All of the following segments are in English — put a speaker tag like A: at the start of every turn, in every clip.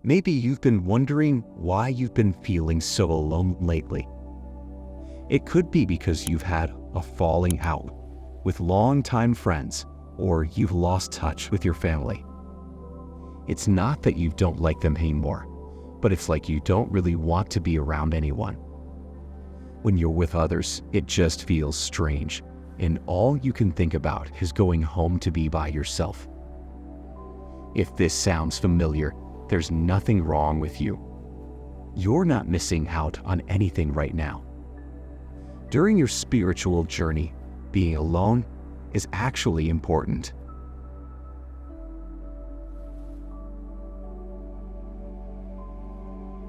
A: Maybe you've been wondering why you've been feeling so alone lately. It could be because you've had a falling out with longtime friends, or you've lost touch with your family. It's not that you don't like them anymore, but it's like you don't really want to be around anyone. When you're with others, it just feels strange, and all you can think about is going home to be by yourself. If this sounds familiar, there's nothing wrong with you. You're not missing out on anything right now. During your spiritual journey, being alone is actually important.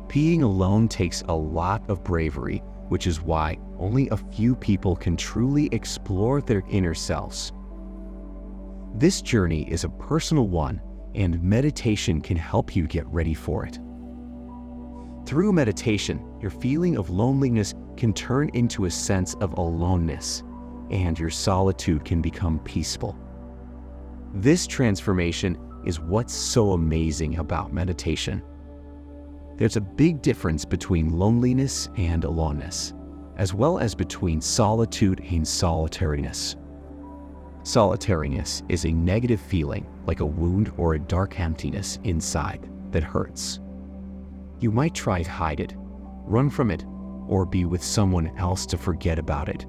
A: Being alone takes a lot of bravery, which is why only a few people can truly explore their inner selves. This journey is a personal one, and meditation can help you get ready for it. Through meditation, your feeling of loneliness can turn into a sense of aloneness, and your solitude can become peaceful. This transformation is what's so amazing about meditation. There's a big difference between loneliness and aloneness, as well as between solitude and solitariness. Solitariness is a negative feeling, like a wound or a dark emptiness inside that hurts. You might try to hide it, run from it, or be with someone else to forget about it.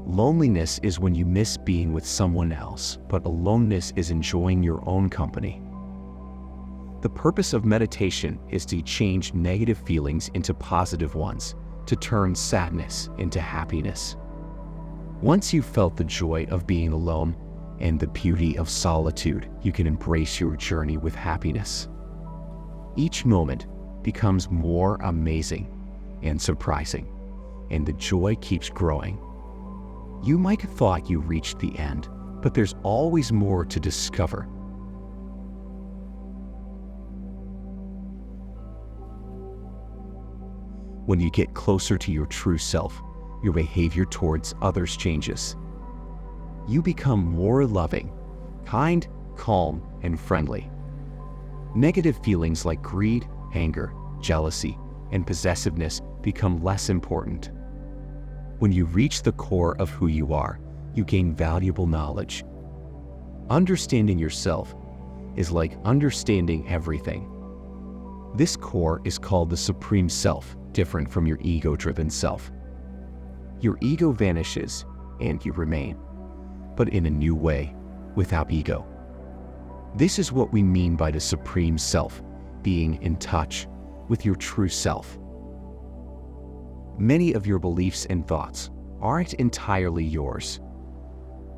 A: Loneliness is when you miss being with someone else, but aloneness is enjoying your own company. The purpose of meditation is to change negative feelings into positive ones, to turn sadness into happiness. Once you've felt the joy of being alone and the beauty of solitude, you can embrace your journey with happiness. Each moment becomes more amazing and surprising, and the joy keeps growing. You might have thought you reached the end, but there's always more to discover. When you get closer to your true self, your behavior towards others changes. You become more loving, kind, calm, and friendly. Negative feelings like greed, anger, jealousy, and possessiveness become less important. When you reach the core of who you are, you gain valuable knowledge. Understanding yourself is like understanding everything. This core is called the Supreme Self, different from your ego-driven self. Your ego vanishes and you remain, but in a new way, without ego. This is what we mean by the Supreme Self, being in touch with your true self. Many of your beliefs and thoughts aren't entirely yours.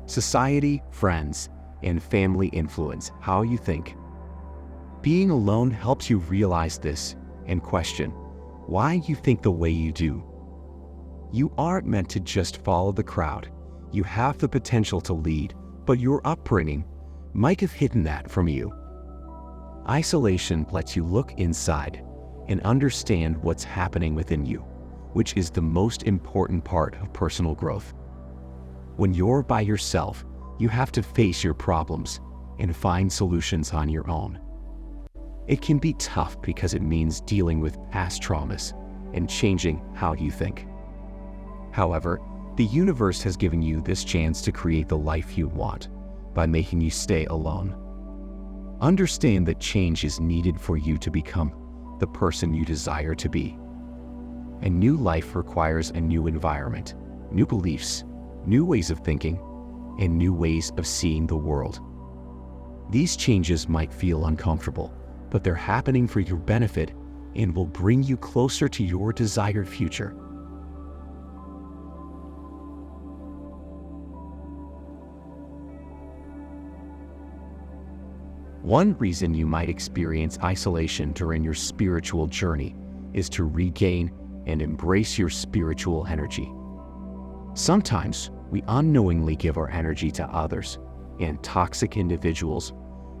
A: Society, friends, and family influence how you think. Being alone helps you realize this and question why you think the way you do. You aren't meant to just follow the crowd. You have the potential to lead, but your upbringing might have hidden that from you. Isolation lets you look inside and understand what's happening within you, which is the most important part of personal growth. When you're by yourself, you have to face your problems and find solutions on your own. It can be tough because it means dealing with past traumas and changing how you think. However, the universe has given you this chance to create the life you want by making you stay alone. Understand that change is needed for you to become the person you desire to be. A new life requires a new environment, new beliefs, new ways of thinking, and new ways of seeing the world. These changes might feel uncomfortable, but they're happening for your benefit and will bring you closer to your desired future. One reason you might experience isolation during your spiritual journey is to regain and embrace your spiritual energy. Sometimes we unknowingly give our energy to others, and toxic individuals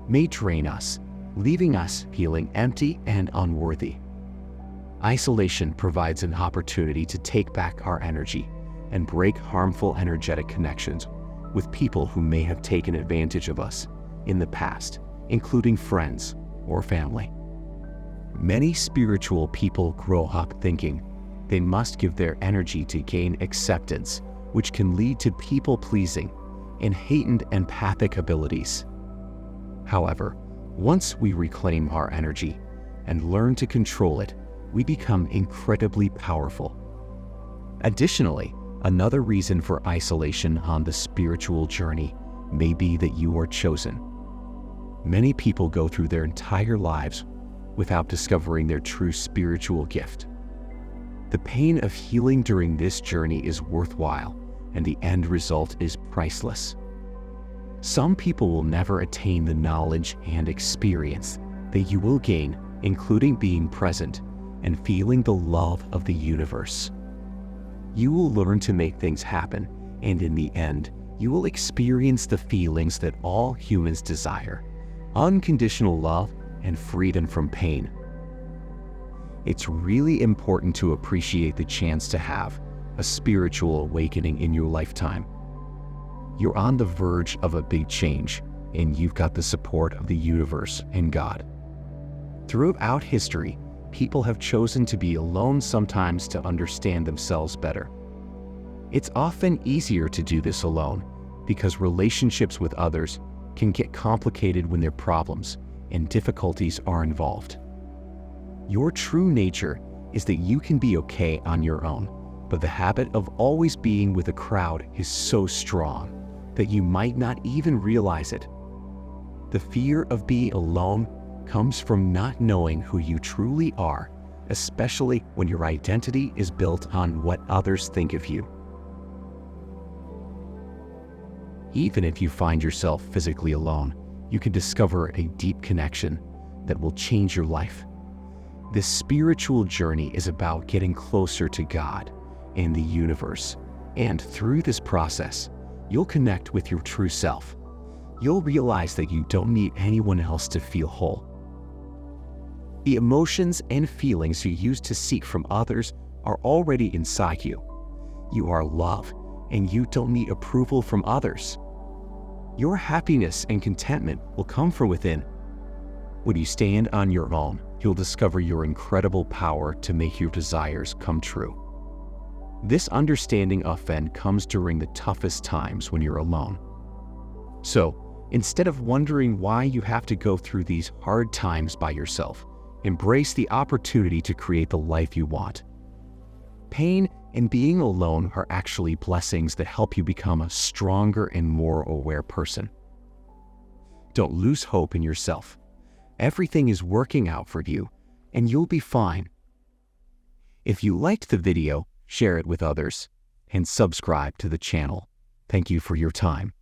A: may drain us, leaving us feeling empty and unworthy. Isolation provides an opportunity to take back our energy and break harmful energetic connections with people who may have taken advantage of us in the past, including friends or family. Many spiritual people grow up thinking they must give their energy to gain acceptance, which can lead to people-pleasing and heightened empathic abilities. However, once we reclaim our energy and learn to control it, we become incredibly powerful. Additionally, another reason for isolation on the spiritual journey may be that you are chosen. Many people go through their entire lives without discovering their true spiritual gift. The pain of healing during this journey is worthwhile, and the end result is priceless. Some people will never attain the knowledge and experience that you will gain, including being present and feeling the love of the universe. You will learn to make things happen, and in the end, you will experience the feelings that all humans desire: unconditional love and freedom from pain. It's really important to appreciate the chance to have a spiritual awakening in your lifetime. You're on the verge of a big change, and you've got the support of the universe and God. Throughout history, people have chosen to be alone sometimes to understand themselves better. It's often easier to do this alone because relationships with others can get complicated when their problems and difficulties are involved. Your true nature is that you can be okay on your own, but the habit of always being with a crowd is so strong that you might not even realize it. The fear of being alone comes from not knowing who you truly are, especially when your identity is built on what others think of you. Even if you find yourself physically alone, you can discover a deep connection that will change your life. This spiritual journey is about getting closer to God and the universe, and through this process, you'll connect with your true self. You'll realize that you don't need anyone else to feel whole. The emotions and feelings you used to seek from others are already inside you. You are love, and you don't need approval from others. Your happiness and contentment will come from within. When you stand on your own, you'll discover your incredible power to make your desires come true. This understanding often comes during the toughest times when you're alone. So, instead of wondering why you have to go through these hard times by yourself, embrace the opportunity to create the life you want. Pain and being alone are actually blessings that help you become a stronger and more aware person. Don't lose hope in yourself. Everything is working out for you, and you'll be fine. If you liked the video, share it with others, and subscribe to the channel. Thank you for your time.